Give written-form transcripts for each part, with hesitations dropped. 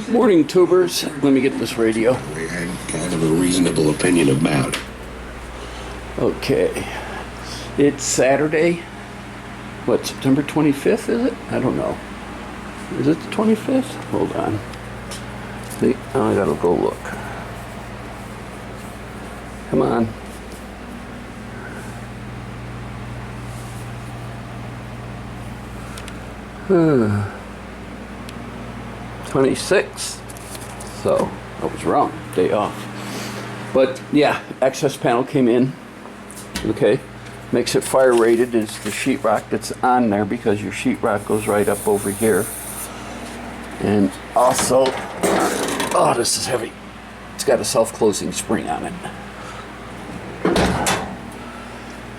Morning, tubers. Let me get this radio. We had kind of a reasonable opinion about it. Okay. It's Saturday. What, September 25th, is it? I don't know. Is it the 25th? Hold on. See, I gotta go look. Come on. Hmm. 26th. So, I was wrong. Day off. But, yeah, access panel came in. Okay. Makes it fire rated is the sheetrock that's on there because your sheetrock goes right up over here. And also, oh, this is heavy. It's got a self-closing spring on it.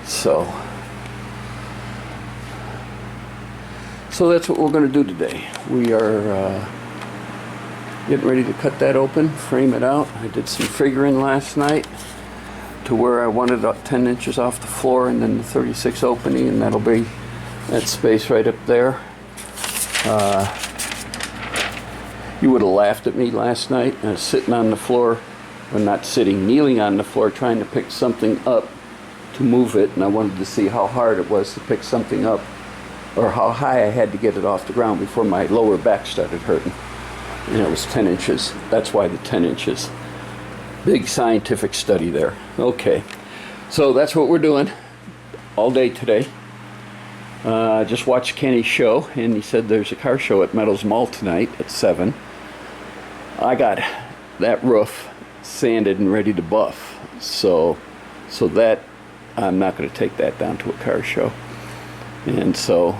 So that's what we're going to do today. We are getting ready to cut that open, frame it out. I did some figuring last night to where I wanted 10 inches off the floor and then the 36 opening, and that'll be that space right up there. You would have laughed at me last night. I was sitting on the floor, or not sitting, kneeling on the floor trying to pick something up to move it, and I wanted to see how hard it was to pick something up or how high I had to get it off the ground before my lower back started hurting. And it was 10 inches. That's why the 10 inches. Big scientific study there. Okay, so that's what we're doing all day today. Just watched Kenny's show, and he said there's a car show at Meadows Mall tonight at 7. I got that roof sanded and ready to buff, so that I'm not going to take that down to a car show, and so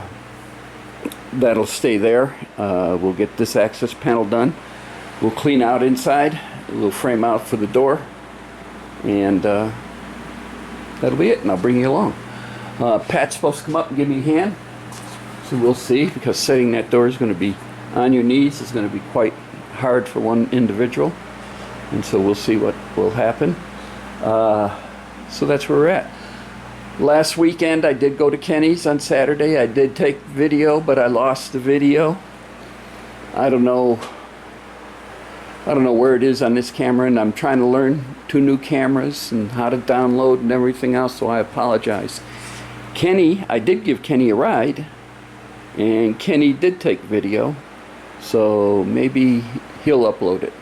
that'll stay there. We'll get this access panel done. We'll clean out inside. We'll frame out for the door, and that'll be it, and I'll bring you along. Pat's supposed to come up and give me a hand, so we'll see, because setting that door is going to be on your knees. Is going to be quite hard for one individual, and so we'll see what will happen. So that's where we're at. Last weekend I did go to Kenny's on Saturday. I did take video, but I lost the video. I don't know where it is on this camera, and I'm trying to learn 2 new cameras and how to download and everything else, so I apologize. Kenny, I did give Kenny a ride, and Kenny did take video, so maybe he'll upload it,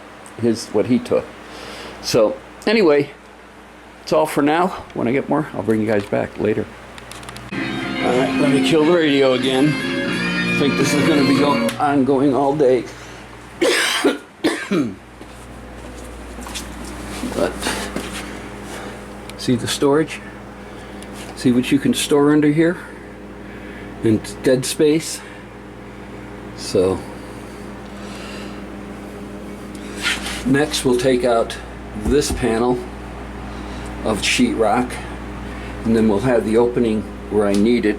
what he took. So anyway, that's all for now. When I get more, I'll bring you guys back later. Alright, let me kill the radio again. I think this is going to be ongoing all day. But see the storage? See what you can store under here? And dead space. So next we'll take out this panel of sheetrock, and then we'll have the opening where I need it.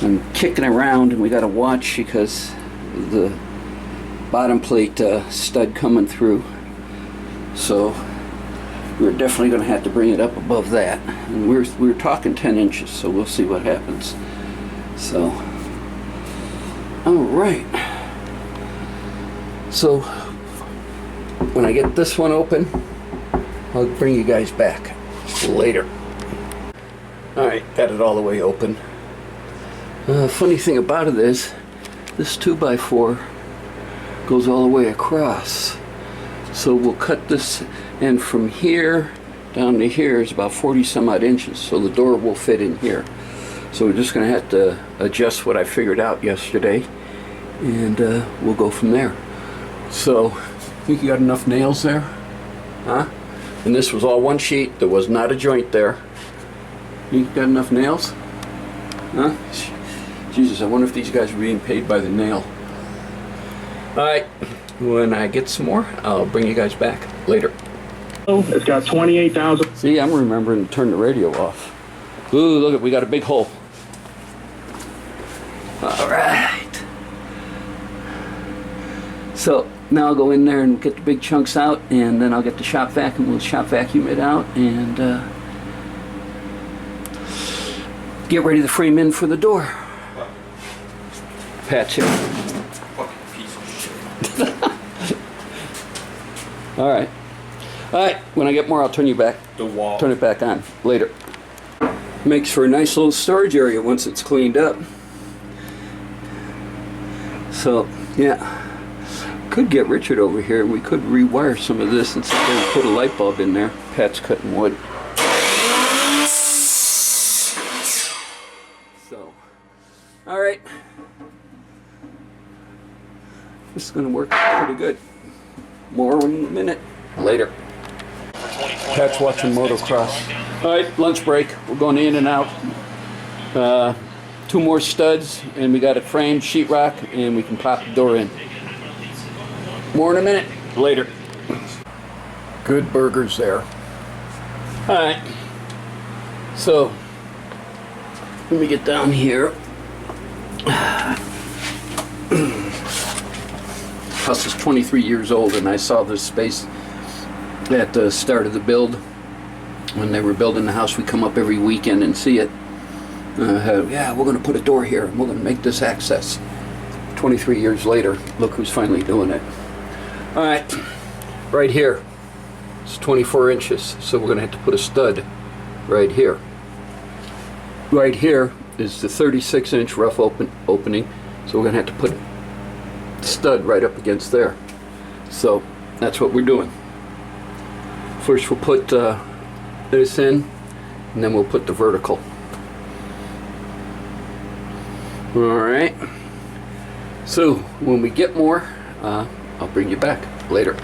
I'm kicking around, and we got to watch because the bottom plate stud coming through, so we're definitely going to have to bring it up above that, and we're talking 10 inches, so we'll see what happens. So all right, so when I get this one open, I'll bring you guys back later. All right, got it all the way open. Funny thing about it is this 2x4 goes all the way across, so we'll cut this, and from here down to here is about 40 some odd inches, so the door will fit in here. So we're just going to have to adjust what I figured out yesterday, and we'll go from there. So think you got enough nails there? Huh? And this was all one sheet. There was not a joint there. You got enough nails? Huh? Jesus, I wonder if these guys are being paid by the nail. Alright, when I get some more, I'll bring you guys back later. It's got 28,000. See, I'm remembering to turn the radio off. Ooh, look, we got a big hole. Alright. So now I'll go in there and get the big chunks out, and then I'll get the shop vac, and we'll shop vacuum it out, and get ready to frame in for the door. Patch it. Fucking piece of shit. All right. All right. When I get more, I'll turn it back on later. Makes for a nice little storage area once it's cleaned up. So, yeah. Could get Richard over here and we could rewire some of this and sit there and put a light bulb in there. Pat's cutting wood. So, all right. This is going to work pretty good. More in a minute. Later. Pat's watching motocross. All right, lunch break. We're going in and out. 2 more studs, and we got it framed, sheetrock, and we can pop the door in. More in a minute. Later. Good burgers there. All right. So, let me get down here. House is 23 years old, and I saw this space at the start of the build. When they were building the house, we come up every weekend and see it. Yeah, we're going to put a door here, and we're going to make this access. 23 years later, look who's finally doing it. All right, right here. It's 24 inches, so we're going to have to put a stud right here. Right here is the 36-inch rough opening, so we're going to have to put a stud right up against there. So that's what we're doing. First we'll put this in, and then we'll put the vertical. All right. So when we get more, I'll bring you back later.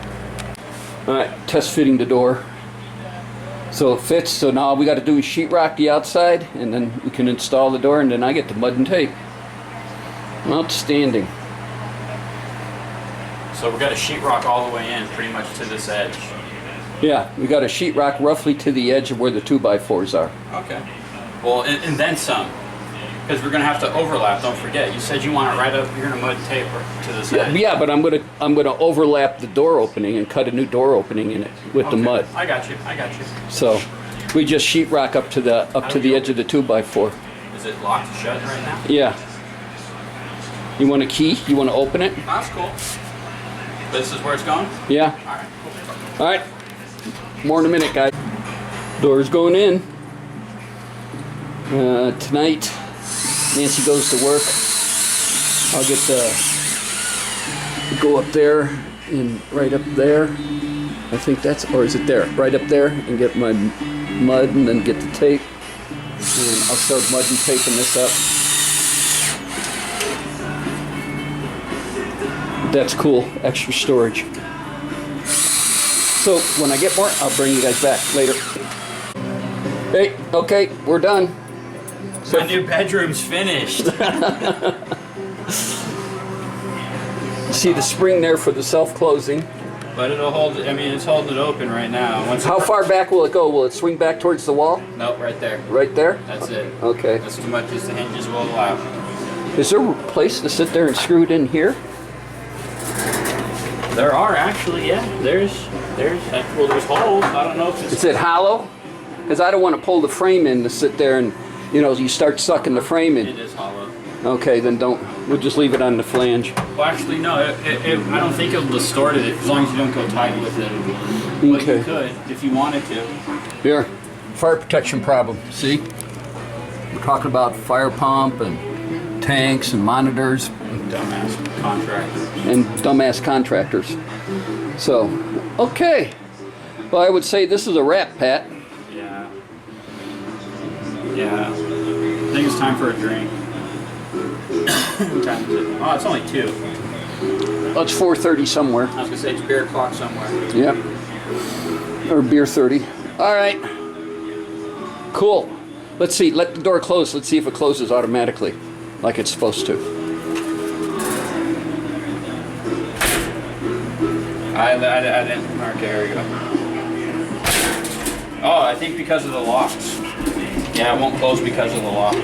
All right, test fitting the door. So it fits, so now all we got to do is sheetrock the outside, and then we can install the door, and then I get the mud and tape. Outstanding. So we got a sheetrock all the way in, pretty much to this edge. Yeah, we got a sheetrock roughly to the edge of where the 2x4s are. Okay. Well, and then some. Because we're gonna have to overlap. Don't forget, you said you want it right up. You're gonna mud tape to this edge. Yeah, but I'm gonna overlap the door opening and cut a new door opening in it with the mud. I got you. So we just sheetrock up to the edge of the 2x4. Is it locked shut right now? Yeah. You want a key? You want to open it? That's cool. This is where it's going? Yeah. All right. All right. More in a minute, guys. Door's going in. Tonight, Nancy goes to work. I'll get go up there and right up there. I think that's, or is it there? Right up there, and get my mud and then get the tape. And I'll start mud and taping this up. That's cool, extra storage. So when I get more, I'll bring you guys back later. Hey, okay, we're done. So My new bedroom's finished. see the spring there for the self-closing. But it'll hold, I mean, it's holding it open right now. How far back will it go? Will it swing back towards the wall? Nope, right there. Right there? That's it. Okay. That's too much as the hinges will allow. Is there a place to sit there and screw it in here? There are actually, yeah. There's holes. I don't know if it's... Is it hollow? Because I don't want to pull the frame in to sit there and, you start sucking the frame in. It is hollow. Okay, then don't. We'll just leave it on the flange. Well, actually, no. I don't think it'll distort it as long as you don't go tight with it. But Okay. you could if you wanted to. Here, fire protection problem. See? We're talking about fire pump and tanks and monitors Dumbass contractors. and dumbass contractors. So, okay. Well, I would say this is a wrap, Pat. Yeah. Yeah. I think it's time for a drink. What time is it? Oh, it's only 2. Oh, it's 4:30 somewhere. I was gonna say it's beer o'clock somewhere. Yep. Or beer 30. All right. Cool. Let's see. Let the door close. Let's see if it closes automatically, like it's supposed to. I didn't. Okay, here we go. Oh, I think because of the locks. Yeah, it won't close because of the locks.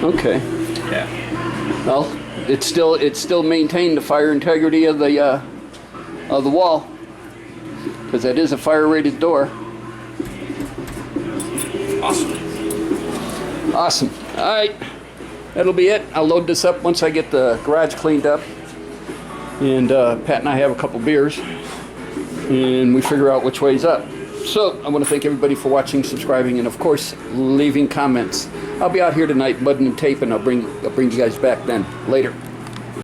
Okay. Yeah. Well, it's still maintained the fire integrity of the wall, because that is a fire-rated door. Awesome. Awesome. All right. That'll be it. I'll load this up once I get the garage cleaned up. And Pat and I have a couple beers. And we figure out which way's up. So I want to thank everybody for watching, subscribing, and of course, leaving comments. I'll be out here tonight mudding and taping. I'll bring you guys back then. Later.